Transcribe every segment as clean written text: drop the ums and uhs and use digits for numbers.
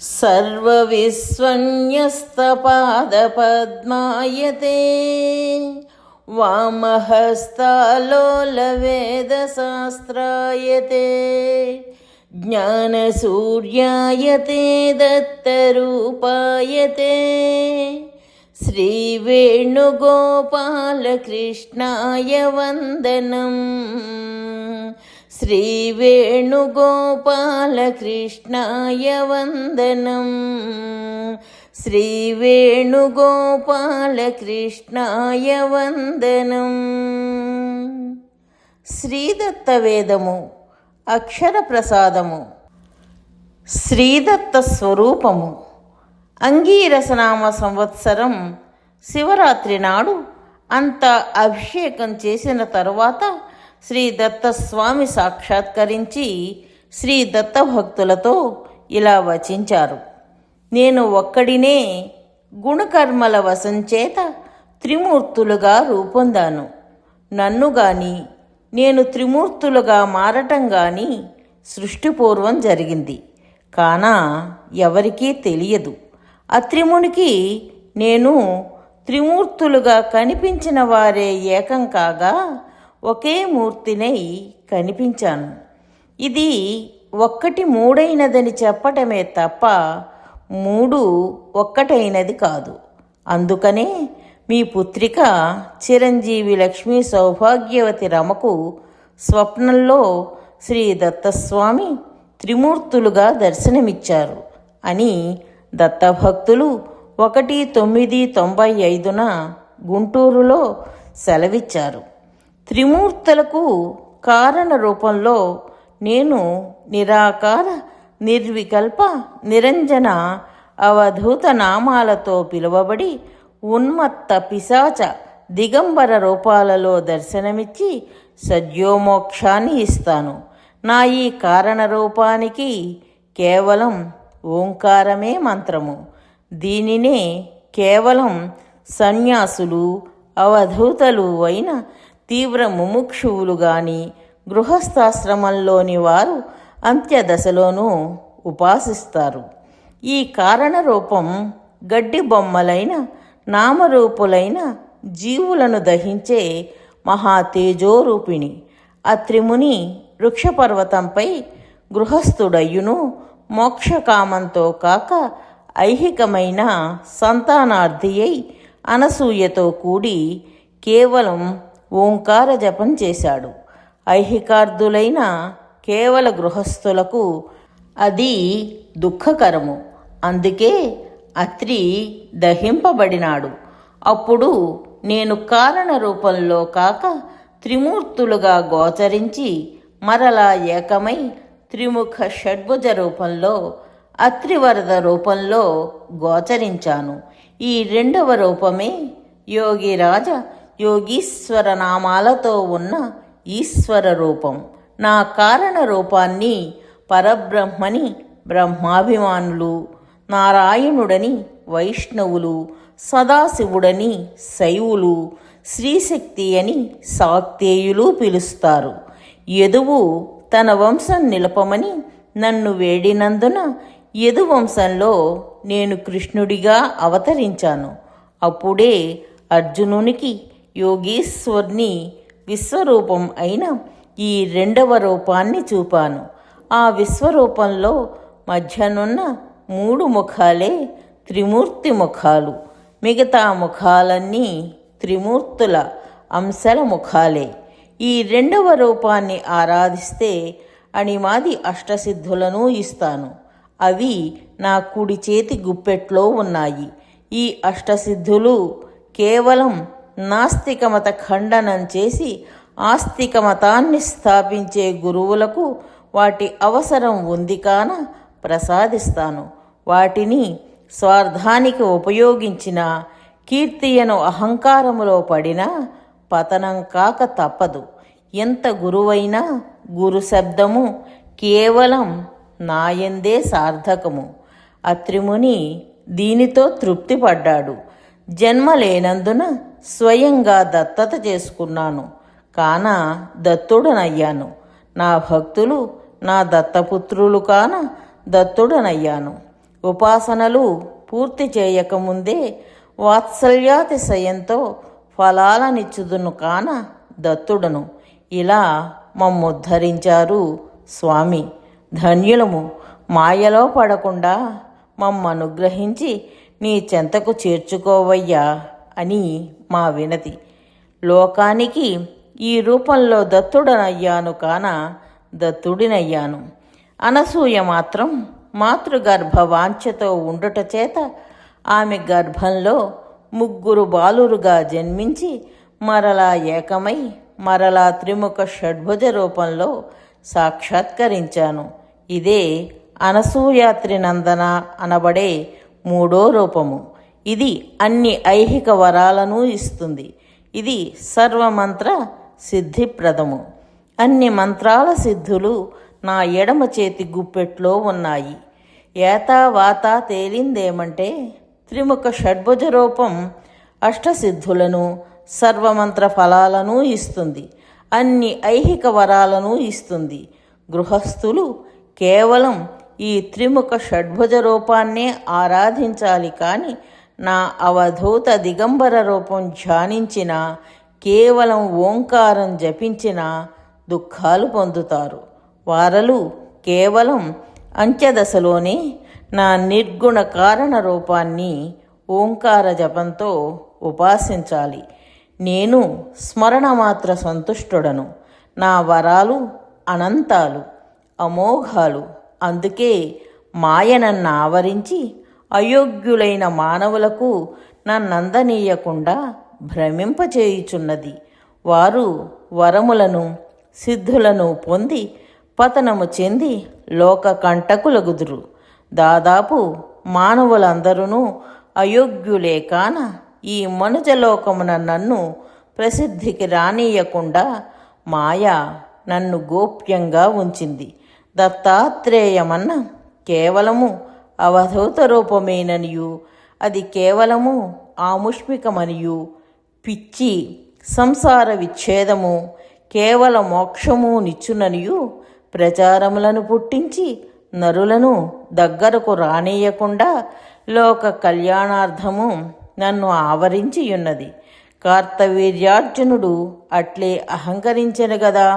सर्वविस्वन्यस्तपादपद्मायते वामहस्तालोलवेदशास्त्रायते ज्ञानसूर्यायते दत्तरूपायते श्रीवेणुगोपालकृष्णाय वन्दनम् श्रीवेणुगोपालकृष्णाय वन्दनम् श्रीवेणुगोपालकृष्णाय वन्दनम् శ్రీదత్తవేదము అక్షర ప్రసాదము శ్రీదత్త స్వరూపము. అంగీరసనామ సంవత్సరం శివరాత్రి నాడు అంత అభిషేకం చేసిన తరువాత శ్రీ దత్తస్వామి సాక్షాత్కరించి శ్రీ దత్త భక్తులతో ఇలా వచించారు. నేను ఒక్కడినే గుణకర్మల వశంచేత త్రిమూర్తులుగా రూపొందాను. నన్ను గాని నేను త్రిమూర్తులుగా మారటం గాని సృష్టిపూర్వం జరిగింది కానా ఎవరికీ తెలియదు. అత్రిమునికి నేను త్రిమూర్తులుగా కనిపించిన వారే ఏకం కాగా ఒకే మూర్తినై కనిపించాను. ఇది ఒక్కటి మూడైనదని చెప్పటమే తప్ప మూడు ఒక్కటైనది కాదు. అందుకనే మీ పుత్రిక చిరంజీవి లక్ష్మీ సౌభాగ్యవతి రమకు స్వప్నంలో శ్రీ దత్తస్వామి త్రిమూర్తులుగా దర్శనమిచ్చారు అని దత్తభక్తులు 1995 గుంటూరులో సెలవిచ్చారు. త్రిమూర్తులకు కారణ రూపంలో నేను నిరాకార నిర్వికల్ప నిరంజన అవధూత నామాలతో పిలువబడి ఉన్మత్త పిశాచ దిగంబర రూపాలలో దర్శనమిచ్చి సద్యోమోక్షాన్ని ఇస్తాను. నా ఈ కారణ రూపానికి కేవలం ఓంకారమే మంత్రము. దీనినే కేవలం సన్యాసులు అవధూతలు అయిన తీవ్ర ముముక్షువులు గాని గృహస్థాశ్రమంలోని వారు అంత్యదశలోనూ ఉపాసిస్తారు. ఈ కారణ రూపం గడ్డి బొమ్మలైన నామరూపులైన జీవులను దహించే మహాతేజోరూపిణి. అత్రిముని వృక్షపర్వతంపై గృహస్థుడయ్యును మోక్షకామంతో కాక ఐహికమైన సంతానార్థి అయి అనసూయతో కూడి కేవలం ఓంకార జపం చేశాడు. ఐహికార్థులైన కేవల గృహస్థులకు అది దుఃఖకరము. అందుకే అత్రి దహింపబడినాడు. అప్పుడు నేను కారణ రూపంలో కాక త్రిమూర్తులుగా గోచరించి మరలా ఏకమై త్రిముఖ షడ్భుజ రూపంలో అత్రివరద రూపంలో గోచరించాను. ఈ రెండవ రూపమే యోగిరాజ యోగీశ్వర నామాలతో ఉన్న ఈశ్వర రూపం. నా కారణ రూపాన్ని పరబ్రహ్మని బ్రహ్మాభిమానులు, నారాయణుడని వైష్ణవులు, సదాశివుడని శైవులు, శ్రీశక్తి అని శాక్తేయులు పిలుస్తారు. యదువు తన వంశం నిలపమని నన్ను వేడినందున యదువంశంలో నేను కృష్ణుడిగా అవతరించాను. అప్పుడే అర్జునునికి యోగీశ్వర్ని విశ్వరూపం అయిన ఈ రెండవ రూపాన్ని చూపాను. ఆ విశ్వరూపంలో మధ్యనున్న 3 ముఖాలే త్రిమూర్తి ముఖాలు. మిగతా ముఖాలన్నీ త్రిమూర్తుల అంశల ముఖాలే. ఈ రెండవ రూపాన్ని ఆరాధిస్తే అణిమాది అష్టసిద్ధులను ఇస్తాను. అవి నా కుడి చేతి గుప్పెట్లో ఉన్నాయి. ఈ అష్టసిద్ధులు కేవలం నాస్తికమత ఖండనం చేసి ఆస్తిక మతాన్ని స్థాపించే గురువులకు వాటి అవసరం ఉంది కాన ప్రసాదిస్తాను. వాటిని స్వార్థానికి ఉపయోగించిన కీర్తియను అహంకారములో పడినా పతనం కాక తప్పదు. ఎంత గురువైనా గురు శబ్దము కేవలం నాయందే సార్థకము. అత్రిముని దీనితో తృప్తి పడ్డాడు. జన్మ లేనందున స్వయంగా దత్తత చేసుకున్నాను కాన దత్తుడనయ్యాను. నా భక్తులు నా దత్తపుత్రులు కాన దత్తుడనయ్యాను. ఉపాసనలు పూర్తి చేయకముందే వాత్సల్యాతిశయంతో ఫలాలనిచ్చుదును కాన దత్తుడను. ఇలా మమ్ముద్ధరించారు స్వామి. ధన్యులము. మాయలో పడకుండా మమ్మనుగ్రహించి నీ చెంతకు చేర్చుకోవయ్యా అని మా వినతి. లోకానికి ఈ రూపంలో దత్తుడనయ్యాను కాన దత్తుడినయ్యాను. అనసూయ మాత్రం మాతృగర్భ వాంఛతో ఉండుట చేత ఆమె గర్భంలో 3 బాలురుగా జన్మించి మరలా ఏకమై మరలా త్రిముఖ షడ్భుజ రూపంలో సాక్షాత్కరించాను. ఇదే అనసూయాత్రినందన అనబడే 3వ రూపము. ఇది అన్ని ఐహిక వరాలను ఇస్తుంది. ఇది సర్వమంత్ర సిద్ధిప్రదము. అన్ని మంత్రాల సిద్ధులు నా ఎడమ చేతి గుప్పెట్లో ఉన్నాయి. ఏతా వాత తేలిందేమంటే త్రిముఖ షడ్భుజ రూపం అష్టసిద్ధులను సర్వమంత్ర ఫలాలను ఇస్తుంది. అన్ని ఐహిక వరాలను ఇస్తుంది. గృహస్థులు కేవలం ఈ త్రిముఖ షడ్భుజ రూపాన్నే ఆరాధించాలి కానీ నా అవధూత దిగంబర రూపం ధ్యానించిన కేవలం ఓంకారం జపించిన దుఃఖాలు పొందుతారు. వారలు కేవలం అంత్యదశలోనే నా నిర్గుణ కారణ రూపాన్ని ఓంకార జపంతో ఉపాసించాలి. నేను స్మరణమాత్ర సంతుష్టుడను. నా వరాలు అనంతాలు, అమోఘాలు. అందుకే మాయ నన్ను ఆవరించి అయోగ్యులైన మానవులకు నన్నందనీయకుండా భ్రమింపచేయుచున్నది. వారు వరములను సిద్ధులను పొంది పతనము చెంది లోక కంటకులగుదురు. దాదాపు మానవులందరూ అయోగ్యులే కాన ఈ మనుజలోకమున నన్ను ప్రసిద్ధికి రానీయకుండా మాయ నన్ను గోప్యంగా ఉంచింది. దత్తాత్రేయమన్న కేవలము అవధూత రూపమేననియు అది కేవలము ఆముష్మికమనియు పిచ్చి సంసార విచ్ఛేదము కేవల మోక్షము నిచ్చుననియు ప్రచారములను పుట్టించి నరులను దగ్గరకు రానీయకుండా లోక కళ్యాణార్థము నన్ను ఆవరించియున్నది. కార్తవీర్యార్జునుడు అట్లే అహంకరించెను గదా.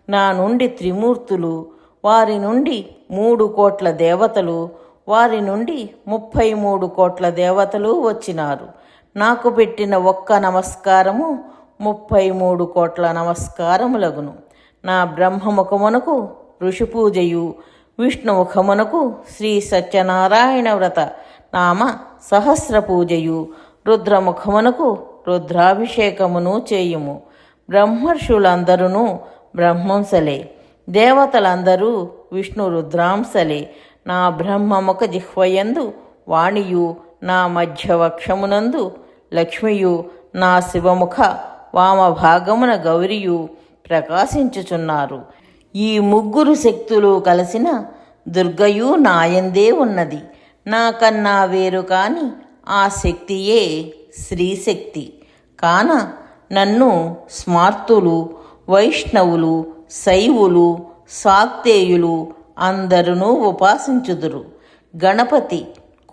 నా నుండి త్రిమూర్తులు, వారి నుండి 3 కోట్ల దేవతలు, వారి నుండి 33 కోట్ల దేవతలు వచ్చినారు. నాకు పెట్టిన ఒక్క నమస్కారము 33 కోట్ల నమస్కారములగును. నా బ్రహ్మముఖమునకు ఋషిపూజయు, విష్ణుముఖమునకు శ్రీ సత్యనారాయణ వ్రత నామ సహస్ర పూజయు, రుద్రముఖమునకు రుద్రాభిషేకమును చేయుము. బ్రహ్మర్షులందరూ బ్రహ్మంసలే, దేవతలందరూ విష్ణు రుద్రాంశలే. నా బ్రహ్మముఖ జిహ్వయందు వాణియు, నా మధ్యవక్షమునందు లక్ష్మియు, నా శివముఖ వామభాగమున గౌరియు ప్రకాశించుచున్నారు. ఈ 3 శక్తులు కలిసిన దుర్గయు నాయందే ఉన్నది. నాకన్నా వేరు కాని ఆ శక్తియే శ్రీశక్తి. కాన నన్ను స్మార్తులు, వైష్ణవులు, శైవులు, శాక్తేయులు అందరూ ఉపాసించుదురు. గణపతి,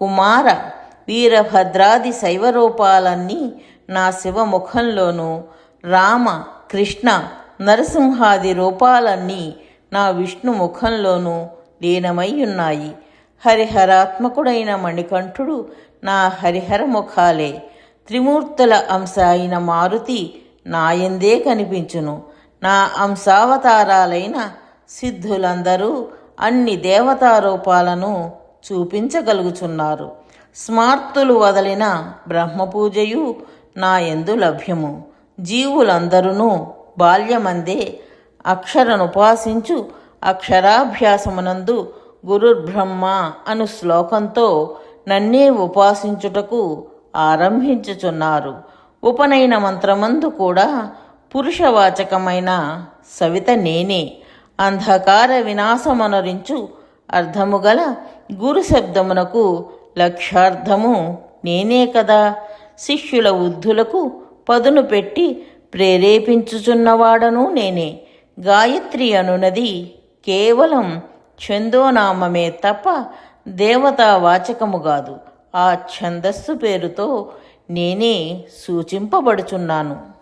కుమార, వీరభద్రాది శైవరూపాలన్నీ నా శివముఖంలోనూ, రామ, కృష్ణ, నరసింహాది రూపాలన్నీ నా విష్ణుముఖంలోనూ లీనమై ఉన్నాయి. హరిహరాత్మకుడైన మణికంఠుడు నా హరిహర ముఖాలే. త్రిమూర్తుల అంశ అయిన మారుతి నాయందే కనిపించును. నా అంశావతారాలైన సిద్ధులందరూ అన్ని దేవతారూపాలను చూపించగలుగుచున్నారు. స్మార్తులు వదలిన బ్రహ్మపూజయు నా యందు లభ్యము. జీవులందరూ బాల్యమందే అక్షరనుపాసించు అక్షరాభ్యాసమునందు గురుర్బ్రహ్మ అను శ్లోకంతో నన్నే ఉపాసించుటకు ఆరంభించుచున్నారు. ఉపనయన మంత్రమందు కూడా పురుషవాచకమైన సవిత నేనే. అంధకార వినాశమనరించు అర్థముగల గురు శబ్దమునకు లక్ష్యార్థము నేనే కదా. శిష్యుల ఉద్ధులకు పదును పెట్టి ప్రేరేపించుచున్నవాడను నేనే. గాయత్రి అనునది కేవలం ఛందోనామమే తప్ప దేవతా వాచకము కాదు, ఆ ఛందస్సు పేరుతో నేనే సూచింపబడుచున్నాను.